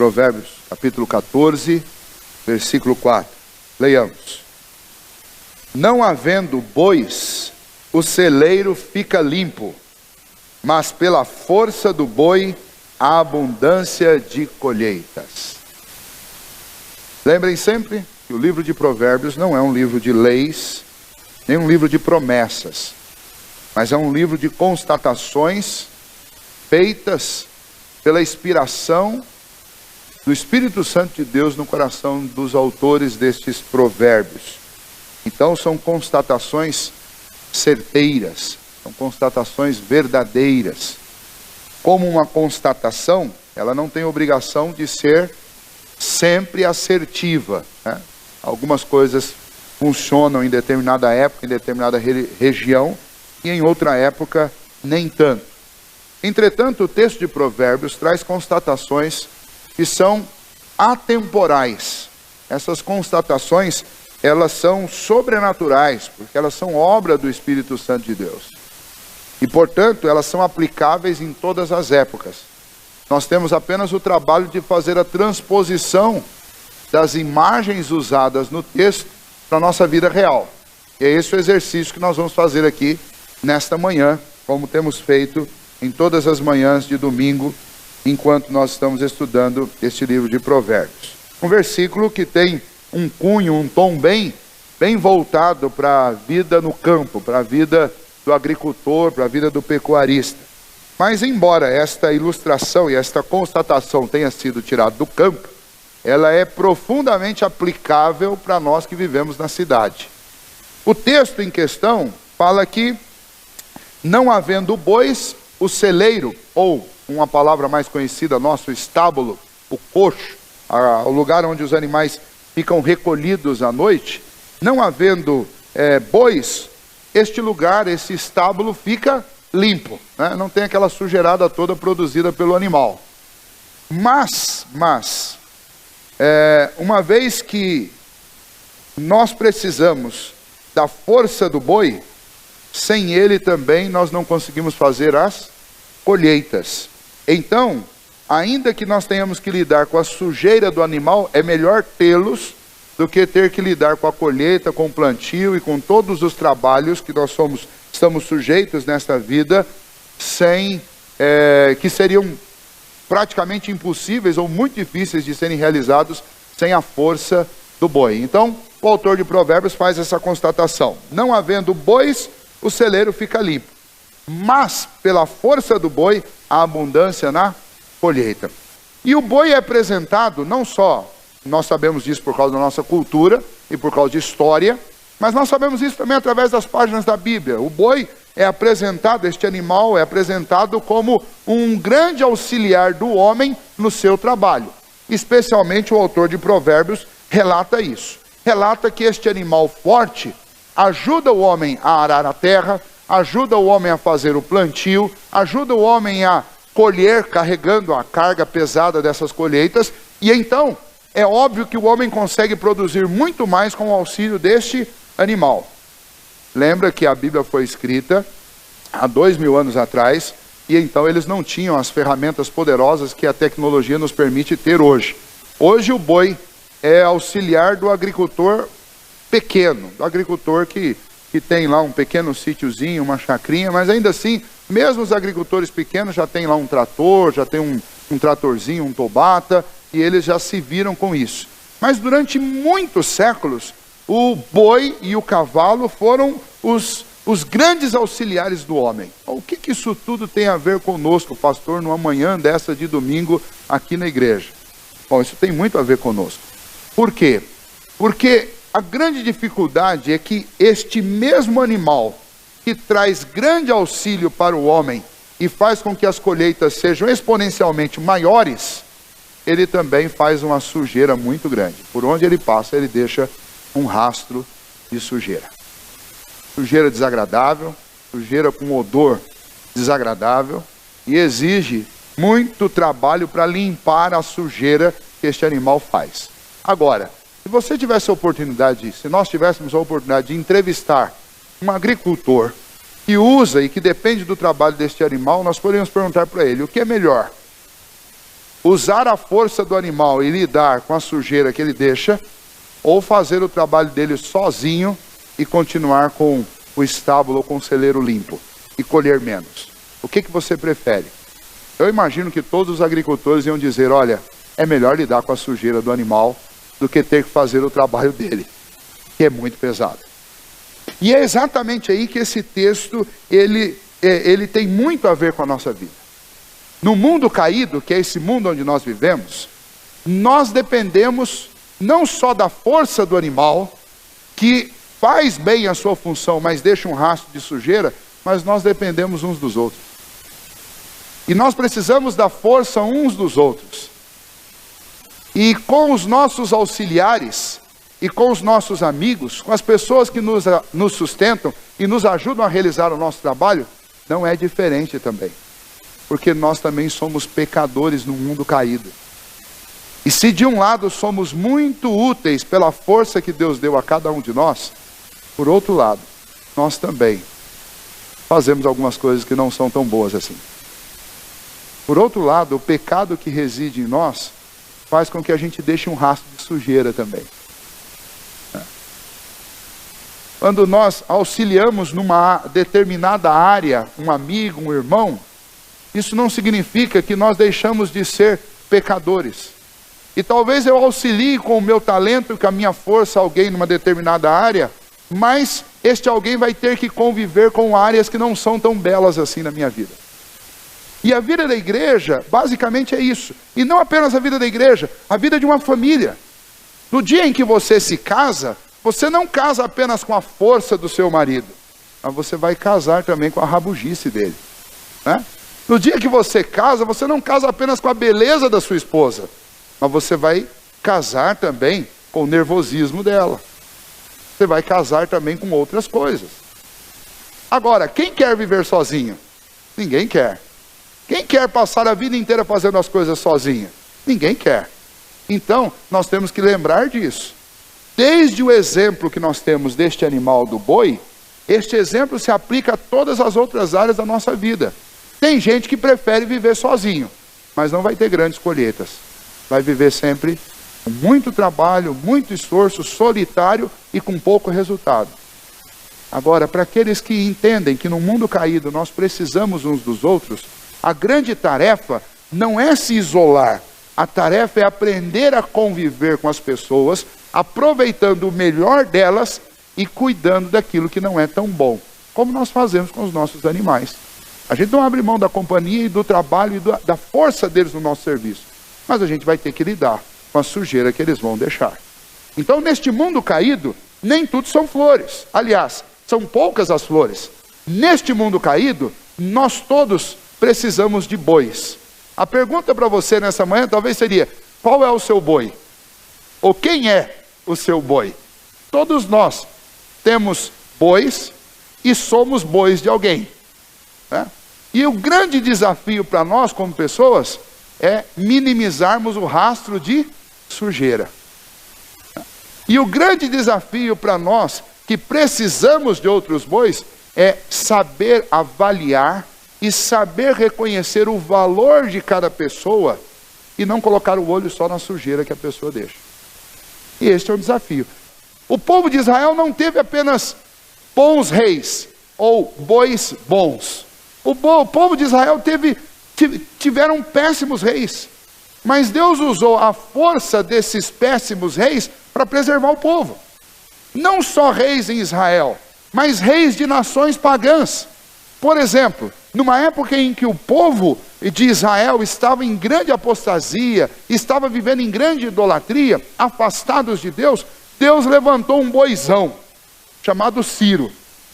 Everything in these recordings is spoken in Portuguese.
Provérbios, capítulo 14, versículo 4. Leiamos. Não havendo bois, o celeiro fica limpo, mas pela força do boi, a abundância de colheitas. Lembrem sempre que o livro de Provérbios não é um livro de leis, nem um livro de promessas, mas é um livro de constatações feitas pela inspiração do Espírito Santo de Deus no coração dos autores destes provérbios. Então são constatações certeiras, são constatações verdadeiras. Como uma constatação, ela não tem obrigação de ser sempre assertiva, né? Algumas coisas funcionam em determinada época, em determinada região, e em outra época nem tanto. Entretanto, o texto de Provérbios traz constatações que são atemporais. Essas constatações, elas são sobrenaturais, porque elas são obra do Espírito Santo de Deus. E, portanto, elas são aplicáveis em todas as épocas. Nós temos apenas o trabalho de fazer a transposição das imagens usadas no texto para a nossa vida real. E é esse o exercício que nós vamos fazer aqui nesta manhã, como temos feito em todas as manhãs de domingo, enquanto nós estamos estudando este livro de Provérbios. Um versículo que tem um cunho, um tom bem voltado para a vida no campo, para a vida do agricultor, para a vida do pecuarista. Mas embora esta ilustração e esta constatação tenha sido tirada do campo, ela é profundamente aplicável para nós que vivemos na cidade. O texto em questão fala que, não havendo bois, o celeiro, ou uma palavra mais conhecida nossa, o estábulo, o coxo, o lugar onde os animais ficam recolhidos à noite, não havendo bois, este lugar, esse estábulo fica limpo, né? Não tem aquela sujeirada toda produzida pelo animal. Mas, uma vez que nós precisamos da força do boi, sem ele também nós não conseguimos fazer as colheitas. Então, ainda que nós tenhamos que lidar com a sujeira do animal, é melhor tê-los do que ter que lidar com a colheita, com o plantio e com todos os trabalhos que nós estamos sujeitos nesta vida, que seriam praticamente impossíveis ou muito difíceis de serem realizados sem a força do boi. Então, o autor de Provérbios faz essa constatação. Não havendo bois, o celeiro fica limpo, mas pela força do boi, a abundância na colheita. E o boi é apresentado, não só, nós sabemos disso por causa da nossa cultura e por causa de história, mas nós sabemos isso também através das páginas da Bíblia. O boi é apresentado, este animal é apresentado como um grande auxiliar do homem no seu trabalho. Especialmente o autor de Provérbios relata isso. Relata que este animal forte ajuda o homem a arar a terra, ajuda o homem a fazer o plantio, ajuda o homem a colher, carregando a carga pesada dessas colheitas, e então é óbvio que o homem consegue produzir muito mais com o auxílio deste animal. Lembra que a Bíblia foi escrita há 2000 anos atrás, e então eles não tinham as ferramentas poderosas que a tecnologia nos permite ter hoje. Hoje o boi é auxiliar do agricultor pequeno, do agricultor que tem lá um pequeno sítiozinho, uma chacrinha, mas ainda assim, mesmo os agricultores pequenos já tem lá um trator, já tem um tratorzinho, um tobata, e eles já se viram com isso. Mas durante muitos séculos, o boi e o cavalo foram os grandes auxiliares do homem. O que isso tudo tem a ver conosco, pastor, numa manhã dessa de domingo aqui na igreja? Bom, isso tem muito a ver conosco. Por quê? Porque a grande dificuldade é que este mesmo animal que traz grande auxílio para o homem e faz com que as colheitas sejam exponencialmente maiores, ele também faz uma sujeira muito grande. Por onde ele passa, ele deixa um rastro de sujeira. Sujeira desagradável, sujeira com odor desagradável, e exige muito trabalho para limpar a sujeira que este animal faz. Agora, se você tivesse a oportunidade, se nós tivéssemos a oportunidade de entrevistar um agricultor que usa e que depende do trabalho deste animal, nós poderíamos perguntar para ele, o que é melhor? usar a força do animal e lidar com a sujeira que ele deixa, ou fazer o trabalho dele sozinho e continuar com o estábulo ou com o celeiro limpo e colher menos. O que você prefere? Eu imagino que todos os agricultores iam dizer, olha, é melhor lidar com a sujeira do animal do que ter que fazer o trabalho dele, que é muito pesado. E é exatamente aí que esse texto, ele tem muito a ver com a nossa vida. No mundo caído, que é esse mundo onde nós vivemos, nós dependemos não só da força do animal, que faz bem a sua função, mas deixa um rastro de sujeira, mas nós dependemos uns dos outros. E nós precisamos da força uns dos outros. E com os nossos auxiliares, e com os nossos amigos, com as pessoas que nos sustentam e nos ajudam a realizar o nosso trabalho, não é diferente também. Porque nós também somos pecadores no mundo caído. E se de um lado somos muito úteis pela força que Deus deu a cada um de nós, por outro lado, nós também fazemos algumas coisas que não são tão boas assim. Por outro lado, o pecado que reside em nós faz com que a gente deixe um rastro de sujeira também. Quando nós auxiliamos numa determinada área, um amigo, um irmão, isso não significa que nós deixamos de ser pecadores. E talvez eu auxilie com o meu talento e com a minha força alguém numa determinada área, mas este alguém vai ter que conviver com áreas que não são tão belas assim na minha vida. E a vida da igreja, basicamente é isso. E não apenas a vida da igreja, a vida de uma família. No dia em que você se casa, você não casa apenas com a força do seu marido, mas você vai casar também com a rabugice dele, né? No dia que você casa, você não casa apenas com a beleza da sua esposa, mas você vai casar também com o nervosismo dela. Você vai casar também com outras coisas. Agora, quem quer viver sozinho? Ninguém quer. Quem quer passar a vida inteira fazendo as coisas sozinho? Ninguém quer. Então, nós temos que lembrar disso. Desde o exemplo que nós temos deste animal do boi, este exemplo se aplica a todas as outras áreas da nossa vida. Tem gente que prefere viver sozinho, mas não vai ter grandes colheitas. Vai viver sempre com muito trabalho, muito esforço, solitário e com pouco resultado. Agora, para aqueles que entendem que no mundo caído nós precisamos uns dos outros, a grande tarefa não é se isolar. A tarefa é aprender a conviver com as pessoas, aproveitando o melhor delas e cuidando daquilo que não é tão bom, como nós fazemos com os nossos animais. A gente não abre mão da companhia e do trabalho e da força deles no nosso serviço, mas a gente vai ter que lidar com a sujeira que eles vão deixar. Então, neste mundo caído, nem tudo são flores. Aliás, são poucas as flores. Neste mundo caído, nós todos precisamos de bois. A pergunta para você nessa manhã talvez seria: qual é o seu boi? Ou quem é o seu boi? Todos nós temos bois e somos bois de alguém, né? E o grande desafio para nós como pessoas é minimizarmos o rastro de sujeira. E o grande desafio para nós que precisamos de outros bois é saber avaliar e saber reconhecer o valor de cada pessoa e não colocar o olho só na sujeira que a pessoa deixa. E este é o desafio. O povo de Israel não teve apenas bons reis ou bois bons. O povo de Israel tiveram péssimos reis. Mas Deus usou a força desses péssimos reis para preservar o povo. Não só reis em Israel, mas reis de nações pagãs. Por exemplo, numa época em que o povo de Israel estava em grande apostasia, estava vivendo em grande idolatria, afastados de Deus, Deus levantou um boizão, chamado Ciro,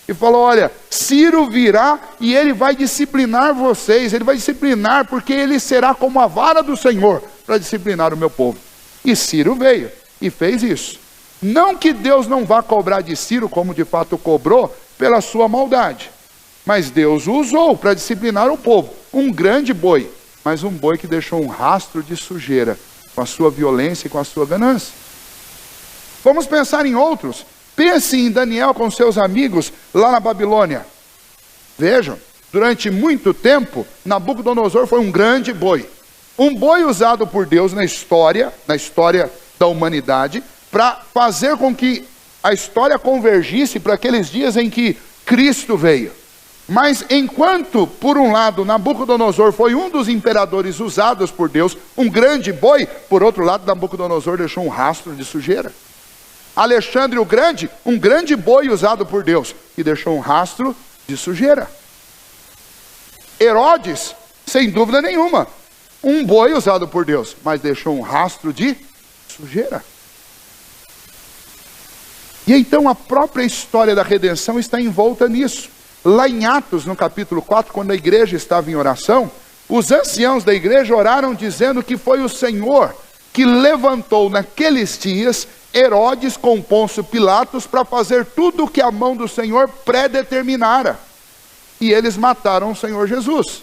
e falou: olha, Ciro virá e ele vai disciplinar vocês, ele vai disciplinar porque ele será como a vara do Senhor para disciplinar o meu povo. E Ciro veio e fez isso. Não que Deus não vá cobrar de Ciro, como de fato cobrou, pela sua maldade. Mas Deus o usou para disciplinar o povo. Um grande boi, mas um boi que deixou um rastro de sujeira, com a sua violência e com a sua ganância. Vamos pensar em outros. Pense em Daniel com seus amigos lá na Babilônia. Vejam, durante muito tempo, Nabucodonosor foi um grande boi. Um boi usado por Deus na história da humanidade, para fazer com que a história convergisse para aqueles dias em que Cristo veio. Mas enquanto, por um lado, Nabucodonosor foi um dos imperadores usados por Deus, um grande boi, por outro lado, Nabucodonosor deixou um rastro de sujeira. Alexandre o Grande, um grande boi usado por Deus, e deixou um rastro de sujeira. Herodes, sem dúvida nenhuma, um boi usado por Deus, mas deixou um rastro de sujeira. E então a própria história da redenção está envolta nisso. Lá em Atos, no capítulo 4, quando a igreja estava em oração, os anciãos da igreja oraram dizendo que foi o Senhor que levantou naqueles dias Herodes com Pôncio Pilatos para fazer tudo o que a mão do Senhor predeterminara. E eles mataram o Senhor Jesus,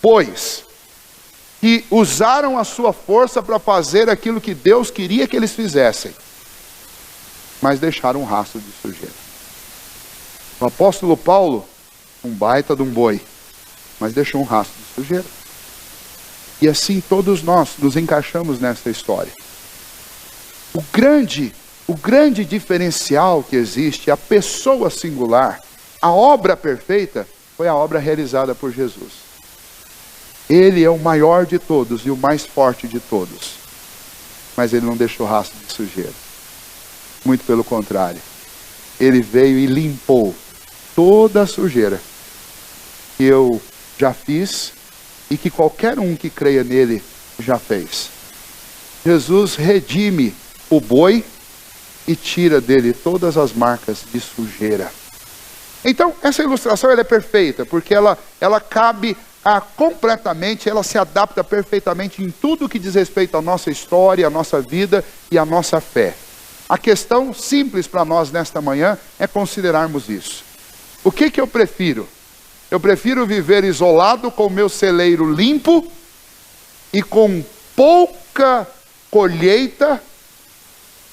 pois que usaram a sua força para fazer aquilo que Deus queria que eles fizessem, mas deixaram um rastro de sujeira. O apóstolo Paulo, um baita de um boi, mas deixou um rastro de sujeira. E assim todos nós nos encaixamos nessa história. O grande diferencial que existe, a pessoa singular, a obra perfeita, foi a obra realizada por Jesus. Ele é o maior de todos e o mais forte de todos. Mas ele não deixou rastro de sujeira. Muito pelo contrário. Ele veio e limpou toda a sujeira que eu já fiz e que qualquer um que creia nele já fez. Jesus redime o boi e tira dele todas as marcas de sujeira. Então, essa ilustração ela é perfeita, porque ela cabe completamente, ela se adapta perfeitamente em tudo que diz respeito à nossa história, à nossa vida e à nossa fé. A questão simples para nós nesta manhã é considerarmos isso. O que eu prefiro? Eu prefiro viver isolado com o meu celeiro limpo e com pouca colheita,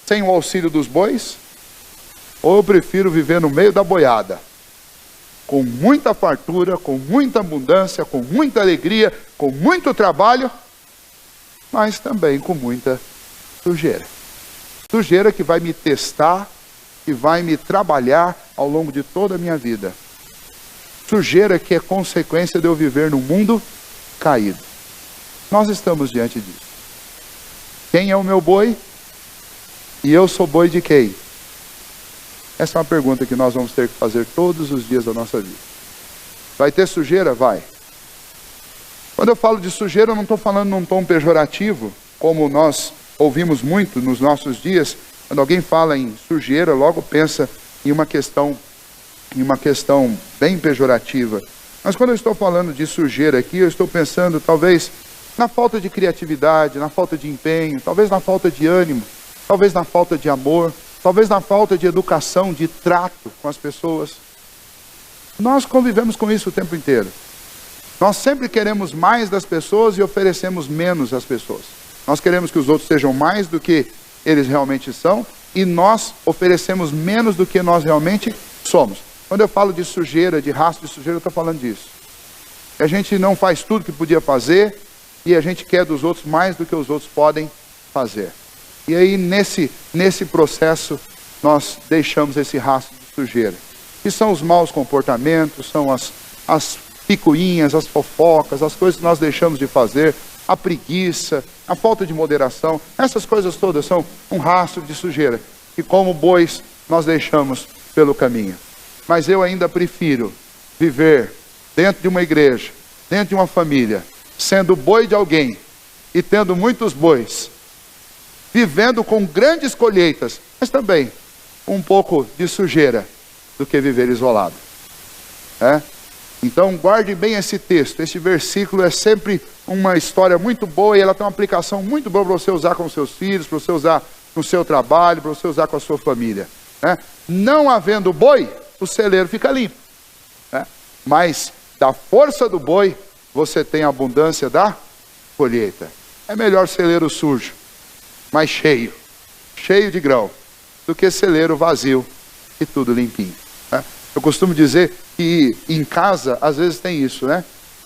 sem o auxílio dos bois? Ou eu prefiro viver no meio da boiada, com muita fartura, com muita abundância, com muita alegria, com muito trabalho, mas também com muita sujeira? Sujeira que vai me testar, que vai me trabalhar ao longo de toda a minha vida. Sujeira que é consequência de eu viver num mundo caído. Nós estamos diante disso. Quem é o meu boi? E eu sou boi de quem? Essa é uma pergunta que nós vamos ter que fazer todos os dias da nossa vida. Vai ter sujeira? Vai. Quando eu falo de sujeira, eu não estou falando num tom pejorativo, como nós ouvimos muito nos nossos dias. Quando alguém fala em sujeira, logo pensa em uma questão bem pejorativa. Mas quando eu estou falando de sujeira aqui, eu estou pensando talvez na falta de criatividade, na falta de empenho, talvez na falta de ânimo, talvez na falta de amor, talvez na falta de educação, de trato com as pessoas. Nós convivemos com isso o tempo inteiro. Nós sempre queremos mais das pessoas e oferecemos menos às pessoas. Nós queremos que os outros sejam mais do que eles realmente são e nós oferecemos menos do que nós realmente somos. Quando eu falo de sujeira, de rastro de sujeira, eu estou falando disso. A gente não faz tudo que podia fazer e a gente quer dos outros mais do que os outros podem fazer. E aí nesse processo nós deixamos esse rastro de sujeira. Que são os maus comportamentos, são as picuinhas, as fofocas, as coisas que nós deixamos de fazer, a preguiça, a falta de moderação. Essas coisas todas são um rastro de sujeira que como bois nós deixamos pelo caminho. Mas eu ainda prefiro viver dentro de uma igreja, dentro de uma família, sendo boi de alguém e tendo muitos bois, vivendo com grandes colheitas, mas também um pouco de sujeira, do que viver isolado. Então guarde bem esse texto. Este versículo é sempre uma história muito boa e ela tem uma aplicação muito boa para você usar com seus filhos, para você usar no seu trabalho, para você usar com a sua família. Não havendo boi, o celeiro fica limpo. Mas da força do boi, você tem a abundância da colheita. É melhor celeiro sujo, mas cheio de grão, do que celeiro vazio e tudo limpinho. Eu costumo dizer que em casa, às vezes tem isso,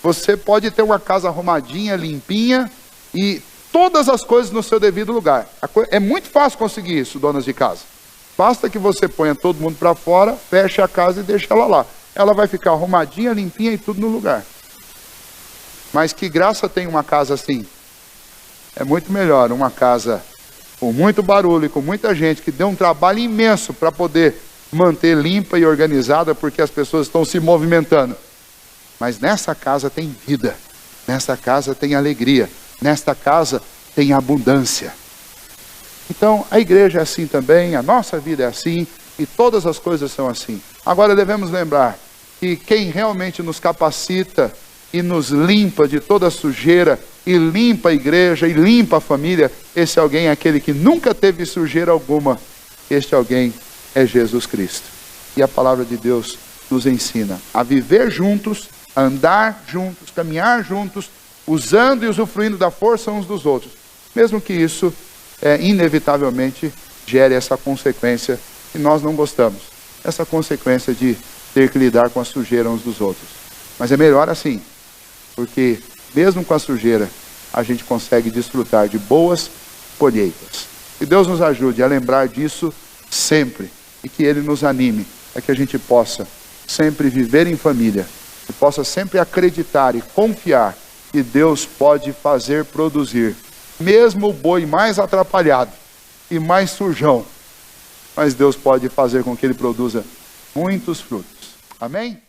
Você pode ter uma casa arrumadinha, limpinha, e todas as coisas no seu devido lugar. É muito fácil conseguir isso, donas de casa. Basta que você ponha todo mundo para fora, feche a casa e deixe ela lá. Ela vai ficar arrumadinha, limpinha e tudo no lugar. Mas que graça tem uma casa assim? É muito melhor uma casa com muito barulho e com muita gente, que deu um trabalho imenso para poder manter limpa e organizada, porque as pessoas estão se movimentando. Mas nessa casa tem vida, nessa casa tem alegria, nesta casa tem abundância. Então a igreja é assim também, a nossa vida é assim, e todas as coisas são assim. Agora devemos lembrar que quem realmente nos capacita e nos limpa de toda sujeira, e limpa a igreja, e limpa a família, esse alguém é aquele que nunca teve sujeira alguma. Este alguém é Jesus Cristo. E a palavra de Deus nos ensina a viver juntos, a andar juntos, caminhar juntos, usando e usufruindo da força uns dos outros. Mesmo que isso inevitavelmente gere essa consequência que nós não gostamos. Essa consequência de ter que lidar com a sujeira uns dos outros. Mas é melhor assim, porque mesmo com a sujeira, a gente consegue desfrutar de boas colheitas. Que Deus nos ajude a lembrar disso sempre, e que Ele nos anime, a que a gente possa sempre viver em família, e possa sempre acreditar e confiar que Deus pode fazer produzir, mesmo o boi mais atrapalhado e mais sujão, mas Deus pode fazer com que ele produza muitos frutos. Amém?